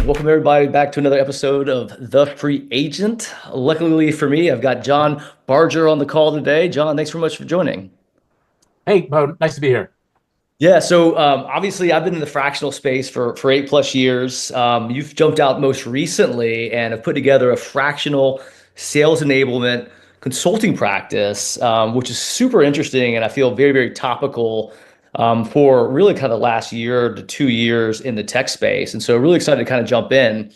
Welcome everybody back to another episode of The Free Agent. Luckily for me, I've got John Barger on the call today. John, thanks very much for joining. Hey, Bo, nice to be here. Yeah, so obviously I've been in the fractional space for 8+ years. You've jumped out most recently and have put together a fractional sales enablement consulting practice, which is super interesting and I feel very, very topical for really kind of the last year to 2 years in the tech space. And so really excited to kind of jump in.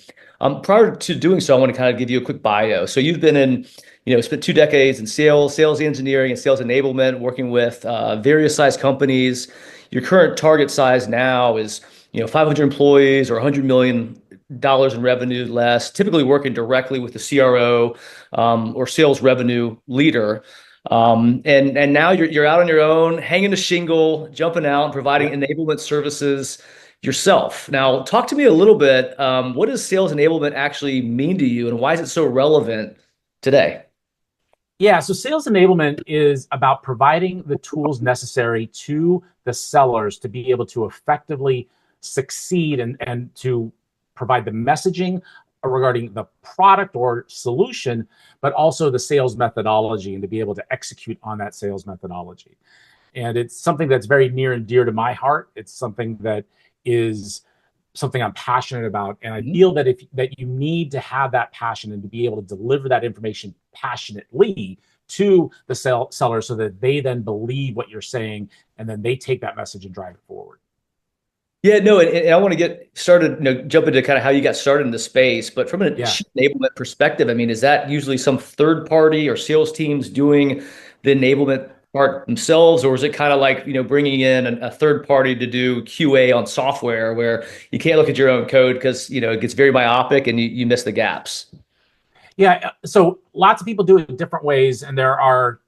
Prior to doing so, I want to kind of give you a quick bio. So you've been in, spent 2 decades in sales engineering and sales enablement, working with various size companies. Your current target size now is 500 employees or $100 million in revenue less, typically working directly with the CRO or sales revenue leader. And now you're out on your own, hanging a shingle, jumping out, and providing Yeah. enablement services yourself. Now, talk to me a little bit. What does sales enablement actually mean to you, and why is it so relevant today? Yeah, so sales enablement is about providing the tools necessary to the sellers to be able to effectively succeed and to provide the messaging regarding the product or solution, but also the sales methodology and to be able to execute on that sales methodology. And it's something that's very near and dear to my heart. It's something that is something I'm passionate about. And I Mhm. feel that if that you need to have that passion and to be able to deliver that information passionately to the seller so that they then believe what you're saying and then they take that message and drive it forward. Yeah, no, and I want to get started, jump into kind of how you got started in the space. But from an Yeah. enablement perspective, I mean, is that usually some third party or sales teams doing the enablement part themselves, or is it kind of like, bringing in a third party to do QA on software where you can't look at your own code because, it gets very myopic and you miss the gaps? Yeah. So lots of people do it different ways, and there are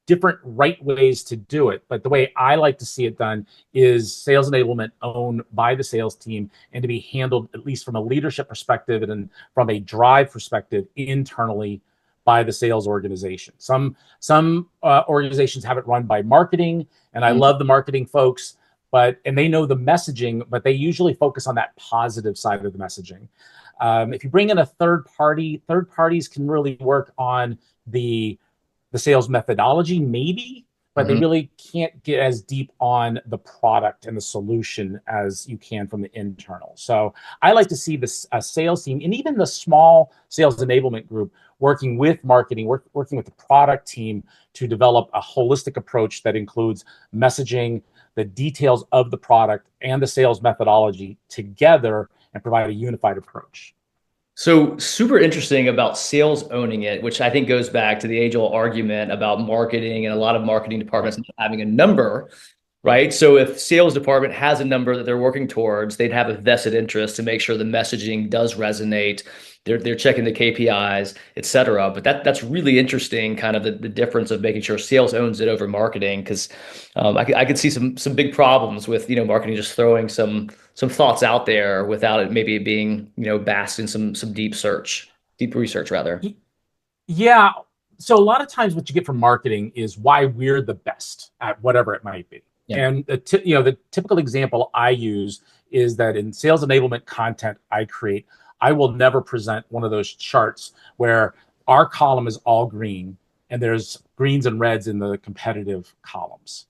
different right ways to do it. But the way I like to see it done is sales enablement owned by the sales team and to be handled, at least from a leadership perspective and from a drive perspective, internally by the sales organization. Some organizations have it run by marketing, and I love the marketing folks, and they know the messaging, but they usually focus on that positive side of the messaging. If you bring in a third party, third parties can really work on the sales methodology, maybe, but they Mhm. really can't get as deep on the product and the solution as you can from the internal. So I like to see this a sales team and even the small sales enablement group working with marketing, working with the product team to develop a holistic approach that includes messaging, the details of the product, and the sales methodology together and provide a unified approach. So super interesting about sales owning it, which I think goes back to the age-old argument about marketing and a lot of marketing departments not having a number, right? So if sales department has a number that they're working towards, they'd have a vested interest to make sure the messaging does resonate. They're checking the KPIs, et cetera. But that's really interesting, kind of the difference of making sure sales owns it over marketing, because I could see some big problems with marketing just throwing some thoughts out there without it maybe being basked in some deep research rather. Yeah. So a lot of times what you get from marketing is why we're the best at whatever it might be. Yeah. And the typical example I use is that in sales enablement content I create, I will never present one of those charts where our column is all green and there's greens and reds in the competitive columns,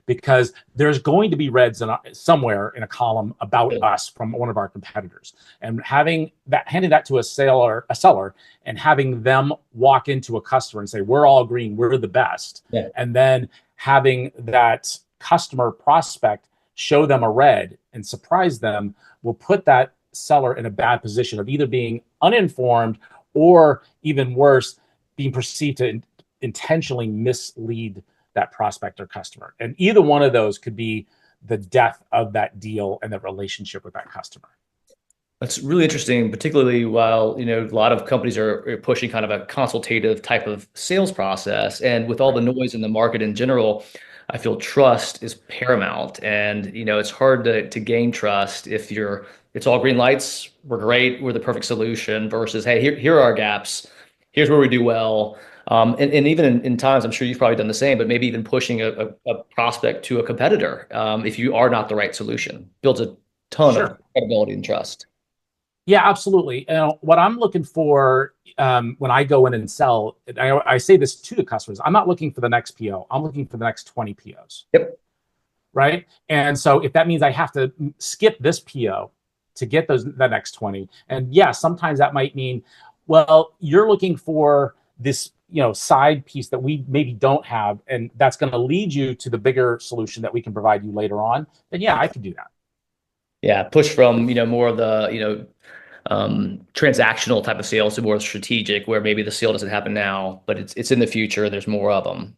because there's going to be reds somewhere in a column about us from one of our competitors, and handing that to a seller, and having them walk into a customer and say, we're all green, we're the best. Yeah. And then having that customer prospect show them a red and surprise them will put that seller in a bad position of either being uninformed or, even worse, being perceived to intentionally mislead that prospect or customer. And either one of those could be the death of that deal and the relationship with that customer. That's really interesting, particularly while, a lot of companies are pushing kind of a consultative type of sales process. And with all the Right. noise in the market in general, I feel trust is paramount. And, it's hard to gain trust if it's all green lights, we're great, we're the perfect solution, versus, hey, here are our gaps, here's where we do well. And even in times, I'm sure you've probably done the same, but maybe even pushing a prospect to a competitor, if you are not the right solution, builds a ton of Sure. credibility and trust. Yeah, absolutely. And what I'm looking for when I go in and sell, I say this to the customers, I'm not looking for the next PO. I'm looking for the next 20 POs, Yep. right? And so if that means I have to skip this PO to get the next 20, and yeah, sometimes that might mean, well, you're looking for this, side piece that we maybe don't have, and that's going to lead you to the bigger solution that we can provide you later on, then yeah, I could do that. Yeah, push from, more of the, transactional type of sales to more strategic, where maybe the sale doesn't happen now, but it's in the future. There's more of them.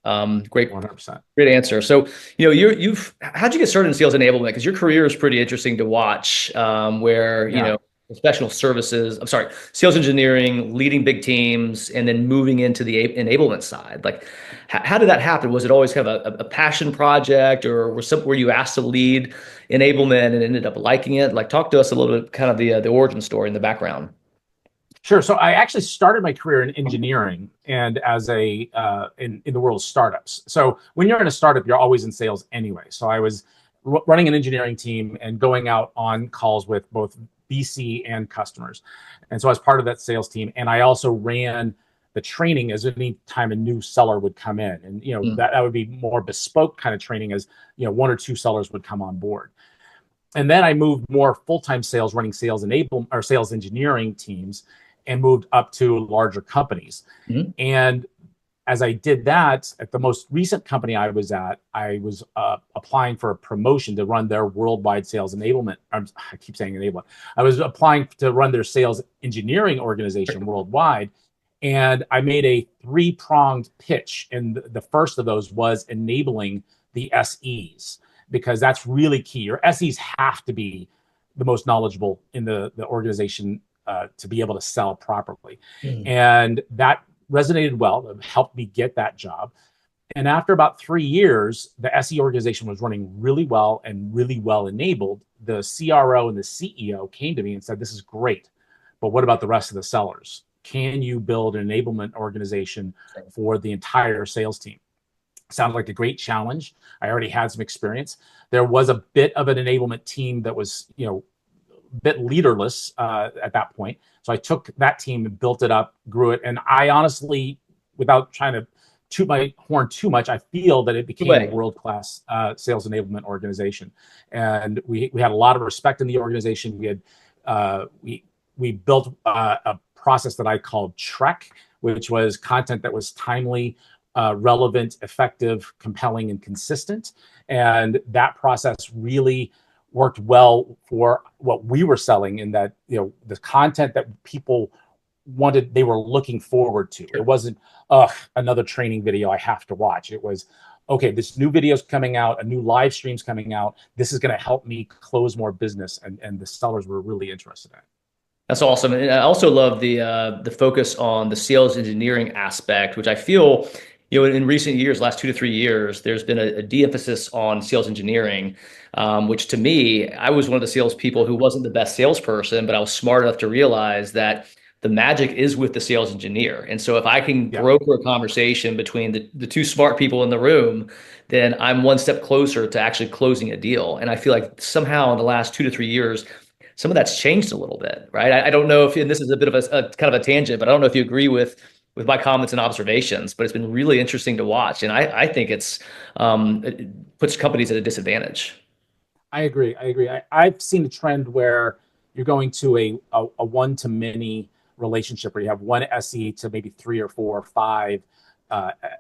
Great, 100%. great answer. So, how'd you get started in sales enablement? Because your career is pretty interesting to watch, where, Yeah. professional services, I'm sorry, sales engineering, leading big teams, and then moving into the enablement side. Like, how did that happen? Was it always kind of a passion project, or were you asked to lead enablement and ended up liking it? Like, talk to us a little bit, kind of the origin story in the background. Sure. So I actually started my career in engineering and as a in the world of startups. So when you're in a startup, you're always in sales anyway. So I was running an engineering team and going out on calls with both BC and customers. And so I was part of that sales team, and I also ran the training as any time a new seller would come in, and Mm. that would be more bespoke kind of training as one or two sellers would come on board. And then I moved more full-time sales, running sales enable or sales engineering teams, and moved up to larger companies. Mhm. And as I did that, at the most recent company I was at, I was applying for a promotion to run their worldwide sales enablement. I keep saying enablement. I was applying to run their sales engineering organization worldwide. And I made a three-pronged pitch. And the first of those was enabling the SEs, because that's really key. Your SEs have to be the most knowledgeable in the organization to be able to sell properly. Mm. And that resonated well. It helped me get that job. And after about 3 years, the SE organization was running really well and really well enabled. The CRO and the CEO came to me and said, "This is great, but what about the rest of the sellers? Can you build an enablement organization for the entire sales team?" Sounded like a great challenge. I already had some experience. There was a bit of an enablement team that was, a bit leaderless at that point. So I took that team and built it up, grew it. And I honestly, without trying to toot my horn too much, I feel that it Good became a way. world-class sales enablement organization. And we had a lot of respect in the organization. We had we built a process that I called TREC, which was content that was timely, relevant, effective, compelling, and consistent. And that process really worked well for what we were selling, in that the content that people wanted, they were looking forward to. It wasn't another training video I have to watch. It was, okay, this new video is coming out, a new live stream's coming out, this is going to help me close more business. And the sellers were really interested in it. That's awesome. And I also love the focus on the sales engineering aspect, which I feel, in recent years, last 2 to 3 years, there's been a de-emphasis on sales engineering, which to me, I was one of the salespeople who wasn't the best salesperson, but I was smart enough to realize that the magic is with the sales engineer. And so if I can Yeah. broker a conversation between the two smart people in the room, then I'm one step closer to actually closing a deal. And I feel like somehow in the last 2 to 3 years, some of that's changed a little bit, right? I don't know if, and this is a bit of a kind of a tangent, but I don't know if you agree with my comments and observations, but it's been really interesting to watch, and I think it puts companies at a disadvantage. I agree. I agree. I've seen a trend where you're going to a one to many relationship, where you have one SE to maybe three or four or five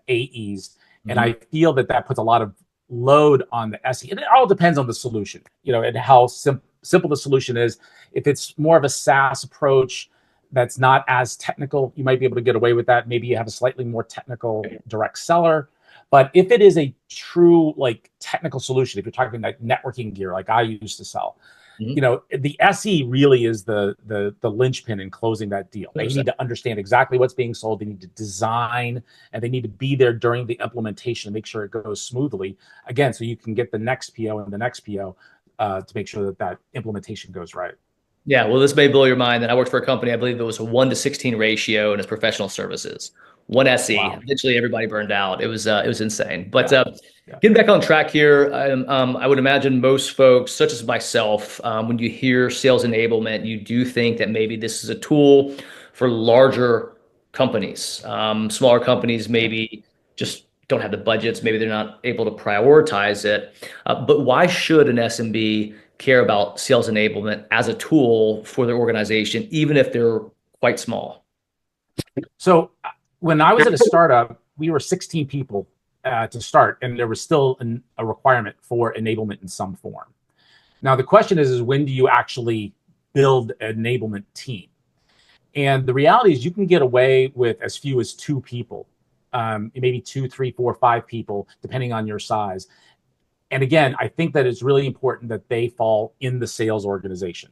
AEs. And Mhm. I feel that that puts a lot of load on the SE. And it all depends on the solution, and how simple the solution is. If it's more of a SaaS approach that's not as technical, you might be able to get away with that. Maybe you have a slightly more technical direct seller. But if it is a true like technical solution, if you're talking like networking gear, like I used to sell, Mhm. the SE really is the linchpin in closing that deal. They need 100%. to understand exactly what's being sold. They need to design, and they need to be there during the implementation to make sure it goes smoothly. Again, so you can get the next PO and the next PO to make sure that that implementation goes right. Yeah, well, this may blow your mind that I worked for a company, I believe it was a 1 to 16 ratio in its professional services. one SE. Wow. Eventually, everybody burned out. It was insane. But Yeah. Yeah. getting back on track here, I would imagine most folks, such as myself, when you hear sales enablement, you do think that maybe this is a tool for larger companies. Smaller companies Yeah. maybe just don't have the budgets. Maybe they're not able to prioritize it. But why should an SMB care about sales enablement as a tool for their organization, even if they're quite small? So when I was at a startup, we were 16 people to start, and there was still a requirement for enablement in some form. Now the question is when do you actually build an enablement team? And the reality is you can get away with as few as two people, maybe two, three, four, five people, depending on your size. And again, I think that it's really important that they fall in the sales organization.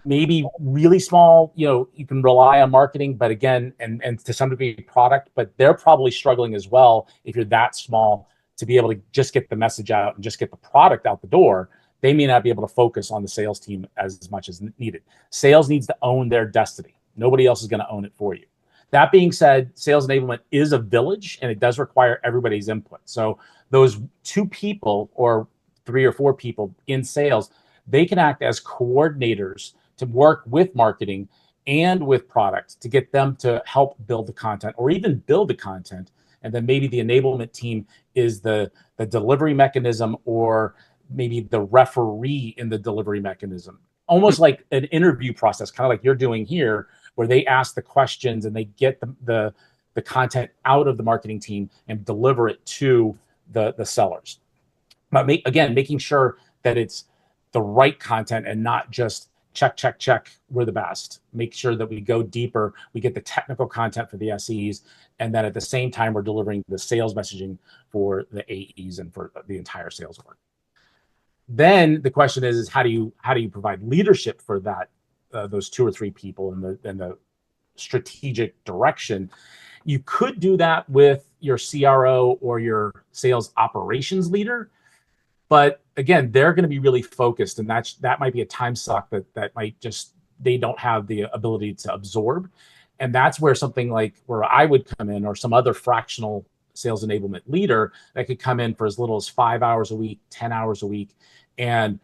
Maybe really small, you can rely on marketing, but again, and to some degree product, but they're probably struggling as well if you're that small to be able to just get the message out and just get the product out the door. They may not be able to focus on the sales team as much as needed. Sales needs to own their destiny. Nobody else is going to own it for you. That being said, sales enablement is a village and it does require everybody's input. So those two people or three or four people in sales, they can act as coordinators to work with marketing and with product to get them to help build the content or even build the content. And then maybe the enablement team is the delivery mechanism or maybe the referee in the delivery mechanism. Almost like an interview process, kind of like you're doing here, where they ask the questions and they get the content out of the marketing team and deliver it to the sellers. But again, making sure that it's the right content and not just check, check, check, we're the best. Make sure that we go deeper, we get the technical content for the SEs, and then at the same time, we're delivering the sales messaging for the AEs and for the entire sales org. Then the question is how do you provide leadership for that, those two or three people and the strategic direction? You could do that with your CRO or your sales operations leader. But again, they're going to be really focused, and that might be a time suck that might just they don't have the ability to absorb, and that's where something like where I would come in, or some other fractional sales enablement leader that could come in for as little as 5 hours a week, 10 hours a week, and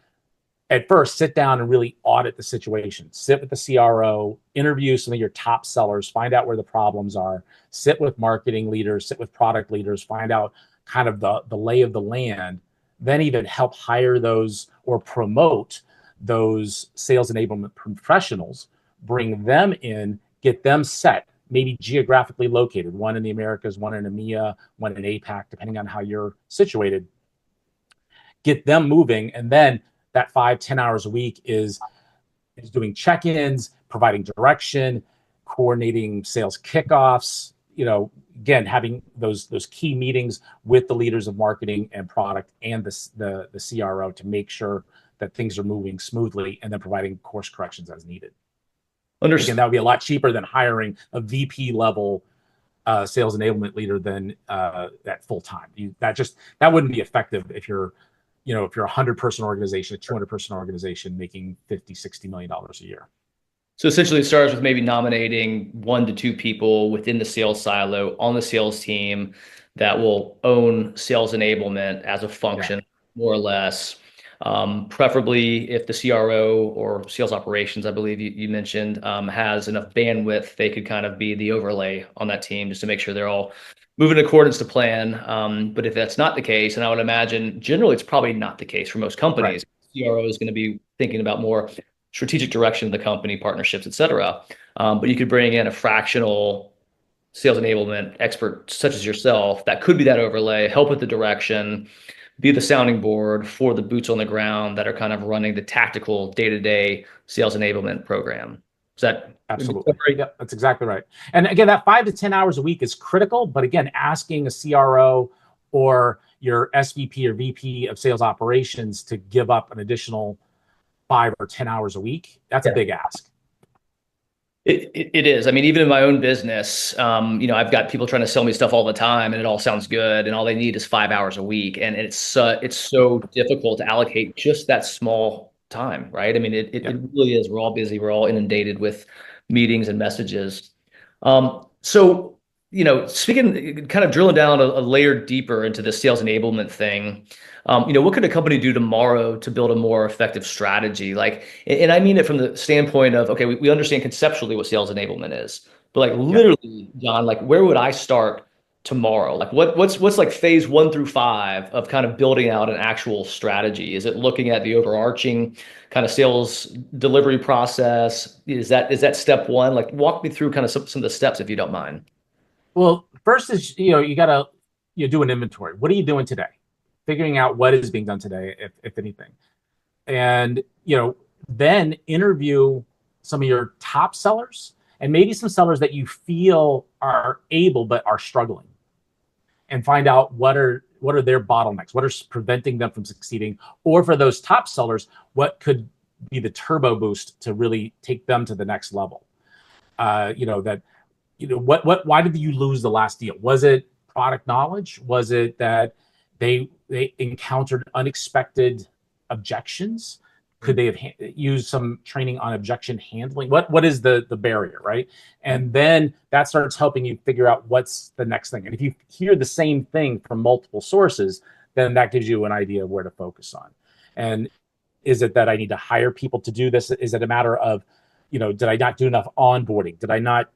at first sit down and really audit the situation. Sit with the CRO, interview some of your top sellers, find out where the problems are. Sit with marketing leaders, sit with product leaders, find out kind of the lay of the land. Then even help hire those or promote those sales enablement professionals, bring them in, get them set, maybe geographically located, one in the Americas, one in EMEA, one in APAC, depending on how you're situated. Get them moving. And then that 5-10 hours a week is doing check-ins, providing direction, coordinating sales kickoffs, again, having those key meetings with the leaders of marketing and product and the CRO to make sure that things are moving smoothly, and then providing course corrections as needed. Again, that would be a lot cheaper than hiring a VP level sales enablement leader than that full time. That wouldn't be effective if you're a 100-person organization, a 200-person organization making $50-60 million a year. So essentially, it starts with maybe nominating 1 to 2 people within the sales silo on the sales team that will own sales enablement as a function, more or less. Preferably, if the CRO or sales operations, I believe you mentioned, has enough bandwidth, they could kind of be the overlay on that team just to make sure they're all moving in accordance to plan. But if that's not the case, and I would imagine generally it's probably not the case for most companies, right. CRO is going to be thinking about more strategic direction of the company, partnerships, et cetera. But you could bring in a fractional sales enablement expert such as yourself that could be that overlay, help with the direction, be the sounding board for the boots on the ground that are kind of running the tactical day-to-day sales enablement program. Is that absolutely? Yeah, that's exactly right. And again, that 5 to 10 hours a week is critical. But again, asking a CRO or your SVP or VP of sales operations to give up an additional 5 or 10 hours a week, that's a big ask. It is. I mean, even in my own business, I've got people trying to sell me stuff all the time, and it all sounds good, and all they need is 5 hours a week, and it's so difficult to allocate just that small time, right? I mean, it really is. We're all busy. We're all inundated with meetings and messages. So speaking, kind of drilling down a layer deeper into the sales enablement thing, what could a company do tomorrow to build a more effective strategy? Like, and I mean it from the standpoint of, okay, we understand conceptually what sales enablement is, but like Yeah. literally, John, like where would I start tomorrow? Like what's like phase 1 through 5 of kind of building out an actual strategy? Is it looking at the overarching kind of sales delivery process? Is that step one? Like walk me through kind of some of the steps if you don't mind. Well, first is you got to do an inventory. What are you doing today? Figuring out what is being done today, if anything, and then interview some of your top sellers and maybe some sellers that you feel are able but are struggling, and find out what are their bottlenecks, what is preventing them from succeeding, or for those top sellers, what could be the turbo boost to really take them to the next level. That why did you lose the last deal? Was it product knowledge? Was it that they encountered unexpected objections? Could they have used some training on objection handling? What is the barrier, right? And then that starts helping you figure out what's the next thing. And if you hear the same thing from multiple sources, then that gives you an idea of where to focus on. And is it that I need to hire people to do this? Is it a matter of, did I not do enough onboarding? Did I not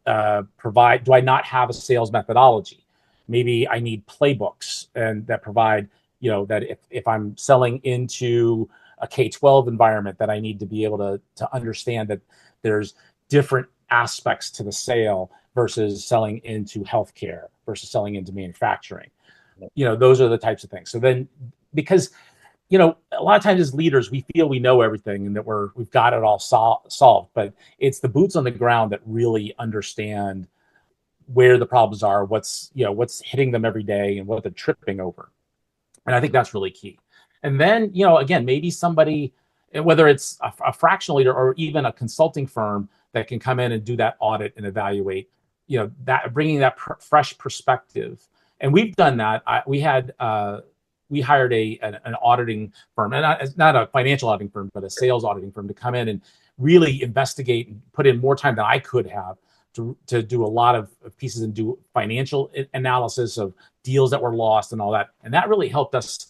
provide? Do I not have a sales methodology? Maybe I need playbooks and that provide, that if I'm selling into a K-12 environment, that I need to be able to understand that there's different aspects to the sale versus selling into healthcare versus selling into manufacturing. Those are the types of things. So then, because a lot of times as leaders, we feel we know everything and that we've got it all solved, but it's the boots on the ground that really understand where the problems are, what's hitting them every day and what they're tripping over. And I think that's really key. And then, again, maybe somebody, whether it's a fractional leader or even a consulting firm that can come in and do that audit and evaluate, that bringing that fresh perspective. And we've done that. We hired an auditing firm, and not a financial auditing firm, but a sales auditing firm to come in and really investigate and put in more time than I could have to do a lot of pieces and do financial analysis of deals that were lost and all that. And that really helped us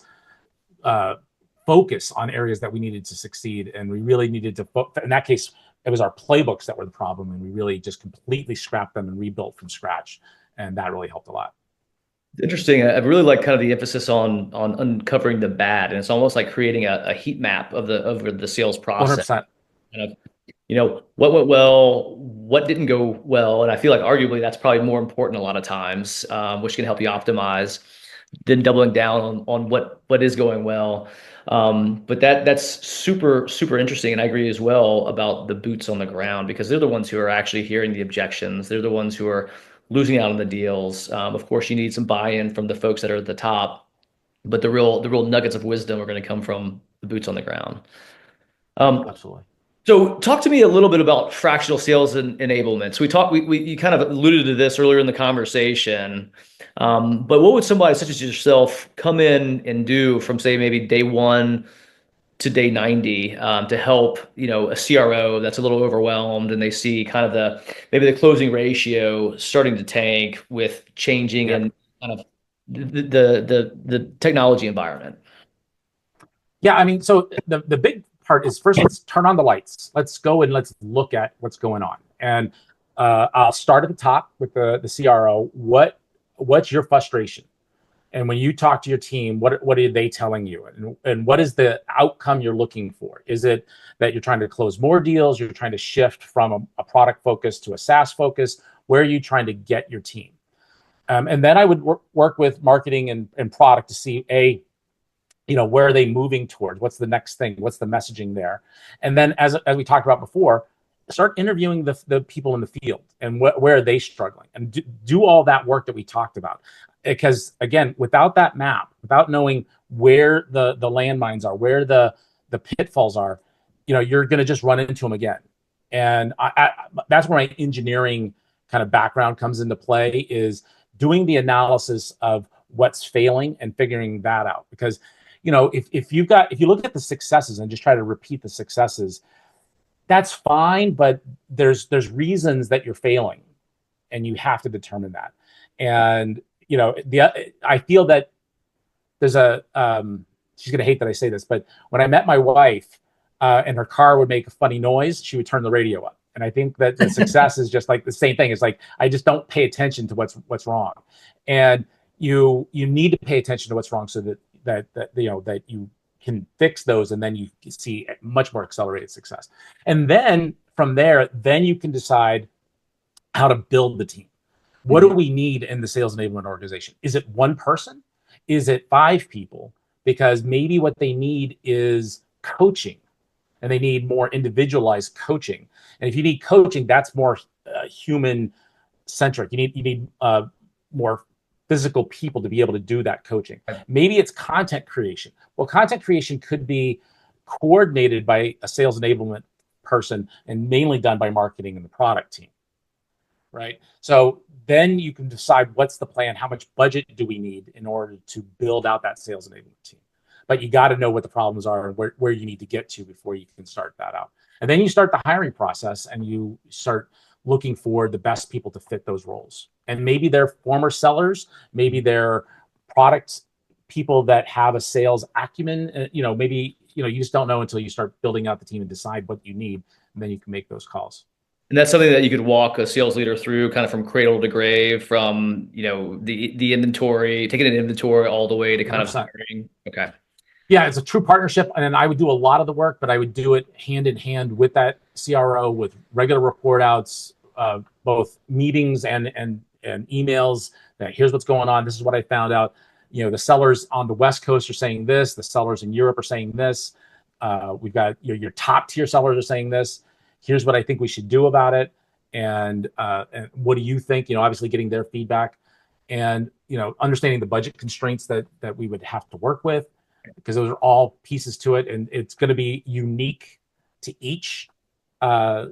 focus on areas that we needed to succeed. And we really needed to, in that case, it was our playbooks that were the problem. And we really just completely scrapped them and rebuilt from scratch. And that really helped a lot. Interesting. I really like kind of the emphasis on uncovering the bad, and it's almost like creating a heat map of the sales process. 100%. Kind of, what went well, what didn't go well, and I feel like arguably that's probably more important a lot of times, which can help you optimize than doubling down on what is going well. But that's super super interesting, and I agree as well about the boots on the ground because they're the ones who are actually hearing the objections. They're the ones who are losing out on the deals. Of course, you need some buy-in from the folks that are at the top, but the real nuggets of wisdom are going to come from the boots on the ground. Um, Absolutely. so talk to me a little bit about fractional sales and enablement. So you kind of alluded to this earlier in the conversation. But what would somebody such as yourself come in and do from say maybe day one to day 90 to help a CRO that's a little overwhelmed and they see kind of maybe the closing ratio starting to tank with changing Yeah. and kind of the technology environment. Yeah. I mean, so the big part is first, let's turn on the lights. Let's go and let's look at what's going on. And I'll start at the top with the CRO. What's your frustration? And when you talk to your team, what are they telling you? And what is the outcome you're looking for? Is it that you're trying to close more deals? You're trying to shift from a product focus to a SaaS focus? Where are you trying to get your team? And then I would work with marketing and product to see, where are they moving towards? What's the next thing? What's the messaging there? And then as we talked about before, start interviewing the people in the field and where are they struggling, and do all that work that we talked about. Because again, without that map, without knowing where the landmines are, where the pitfalls are, you're going to just run into them again. And that's where my engineering kind of background comes into play, is doing the analysis of what's failing and figuring that out. Because if you look at the successes and just try to repeat the successes, that's fine, but there's reasons that you're failing. and you have to determine that. And I feel that there's a she's gonna hate that I say this, but when I met my wife and her car would make a funny noise, she would turn the radio up. And I think that the success is just like the same thing. It's like I just don't pay attention to what's wrong, and you need to pay attention to what's wrong so that you can fix those, and then you see much more accelerated success. And then from there, then you can decide how to build the team. What do we need in the sales enablement organization? Is it one person? Is it 5 people? Because maybe what they need is coaching, and they need more individualized coaching. And if you need coaching, that's more human centric. You need more physical people to be able to do that coaching. Maybe it's content creation. Well, content creation could be coordinated by a sales enablement person and mainly done by marketing and the product team, right? So then you can decide what's the plan, how much budget do we need in order to build out that sales enablement team. But you got to know what the problems are and where you need to get to before you can start that out. And then you start the hiring process and you start looking for the best people to fit those roles. And maybe they're former sellers, maybe they're product people that have a sales acumen. Maybe you just don't know until you start building out the team and decide what you need, and then you can make those calls. And that's something that you could walk a sales leader through kind of from cradle to grave, from, the inventory, taking an inventory all the way to kind 100%. of hiring. Okay. Yeah, it's a true partnership. And then I would do a lot of the work, but I would do it hand in hand with that CRO, with regular report outs, both meetings and emails that here's what's going on. This is what I found out. The sellers on the West Coast are saying this. The sellers in Europe are saying this. We've got your top tier sellers are saying this. Here's what I think we should do about it. And what do you think? Obviously getting their feedback, and understanding the budget constraints that we would have to work with, because those are all pieces to it, and it's going to be unique to each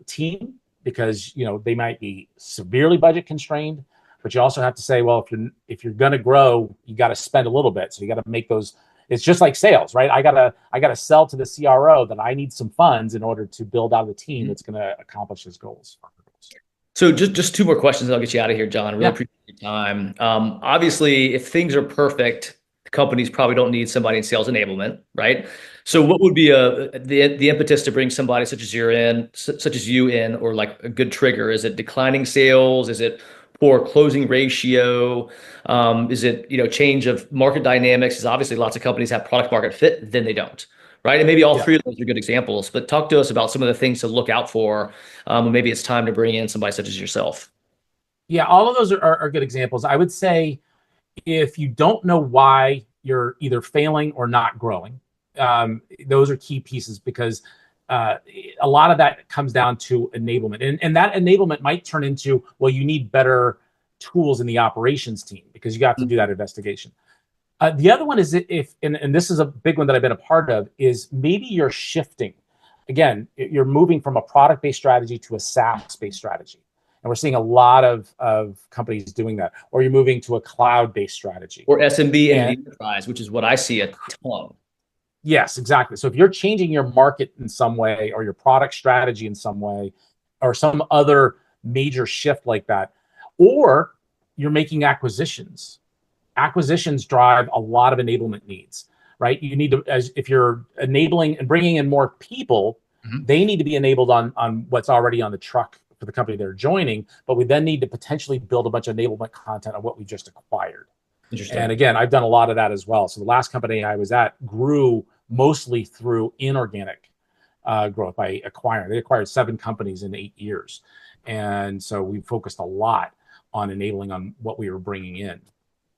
team, because they might be severely budget constrained, but you also have to say, well, if you're going to grow, you got to spend a little bit, so you got to make those. It's just like sales, right? I gotta sell to the CRO that I need some funds in order to build out a team that's going to accomplish his goals. So just 2 more questions, and I'll get you out of here, John. I really appreciate your time. Obviously, if things are perfect, companies probably don't need somebody in sales enablement, right? So what would be the impetus to bring somebody such as you in, or like a good trigger? Is it declining sales? Is it poor closing ratio? Is it change of market dynamics? Because obviously lots of companies have product market fit, then they don't, right? And maybe all 3 of those are good examples. But talk to us about some of the things to look out for. Maybe it's time to bring in somebody such as yourself. Yeah, all of those are good examples. I would say, if you don't know why you're either failing or not growing, those are key pieces, because a lot of that comes down to enablement. And that enablement might turn into, well, you need better tools in the operations team, because you have to do that investigation. The other one is, and this is a big one that I've been a part of, is maybe you're shifting. Again, you're moving from a product-based strategy to a SaaS-based strategy. And we're seeing a lot of companies doing that. Or you're moving to a cloud-based strategy. Or SMB and enterprise, which is what I see a ton. Yes, exactly. So if you're changing your market in some way, or your product strategy in some way, or some other major shift like that, or you're making acquisitions. Acquisitions drive a lot of enablement needs, right? You need to, if you're enabling and bringing in more people, they need to be enabled on what's already on the truck for the company they're joining, but we then need to potentially build a bunch of enablement content on what we just acquired. Interesting. And again, I've done a lot of that as well. So the last company I was at grew mostly through inorganic growth by acquiring. They acquired 7 companies in 8 years. And so we focused a lot on enabling on what we were bringing in.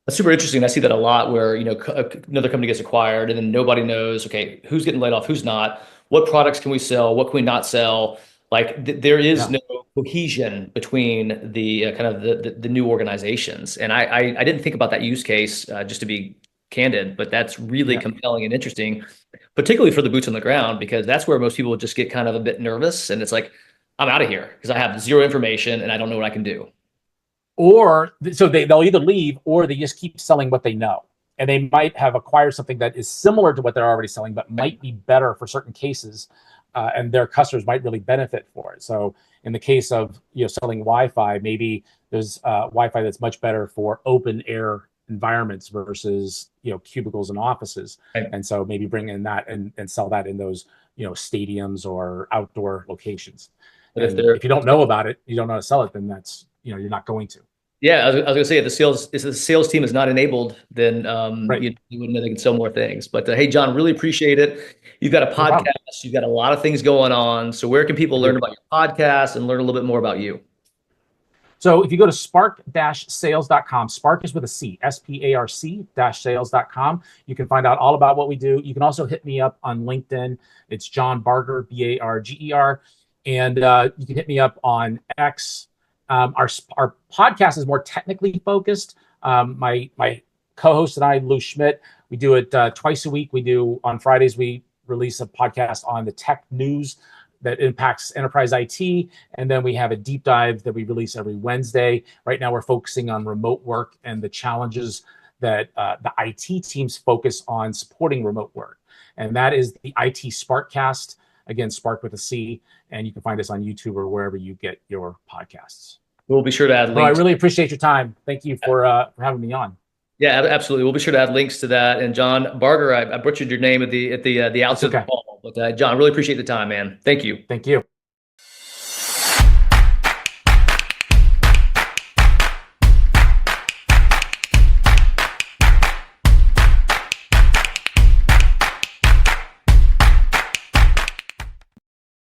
That's super interesting. I see that a lot, where another company gets acquired and then nobody knows, okay, who's getting laid off, who's not, what products can we sell, what can we not sell? Like there is no cohesion between the kind of the new organizations. And I didn't think about that use case, just to be candid, but that's really compelling and interesting, particularly for the boots on the ground, because that's where most people just get kind of a bit nervous, and it's like, I'm out of here because I have zero information and I don't know what I can do. Or so they'll either leave, or they just keep selling what they know. And they might have acquired something that is similar to what they're already selling, but might be better for certain cases. and their customers might really benefit for it. So in the case of selling Wi-Fi, maybe there's Wi-Fi that's much better for open air environments versus cubicles and offices, Right. and so maybe bring in that and sell that in those stadiums or outdoor locations. But if And they're if you don't know about it, you don't know how to sell it, then that's you're not going to. Yeah, I was gonna say if the sales team is not enabled, then Right. you wouldn't know they can sell more things. But hey, John, really appreciate it. You've got a No problem. podcast, you've got a lot of things going on. So where can people I learn do. about your podcast and learn a little bit more about you? So if you go to spark-sales.com, Spark is with a C, SPARC-sales.com, you can find out all about what we do. You can also hit me up on LinkedIn. It's John Barger, Barger. And you can hit me up on X. Our podcast is more technically focused. My co-host and I, Lou Schmidt, we do it twice a week. On Fridays, we release a podcast on the tech news that impacts enterprise IT. And then we have a deep dive that we release every Wednesday. Right now, we're focusing on remote work and the challenges that the IT teams focus on supporting remote work. And that is the IT Sparkcast. Again, Spark with a C. And you can find us on YouTube or wherever you get your podcasts. We'll be sure to add Well, I links. really appreciate your time. Thank you for having me on. Yeah, absolutely. We'll be sure to add links to that. And John Barger, I butchered your name at the outset of the Okay. call, but John, really appreciate the time, man. Thank you. Thank you.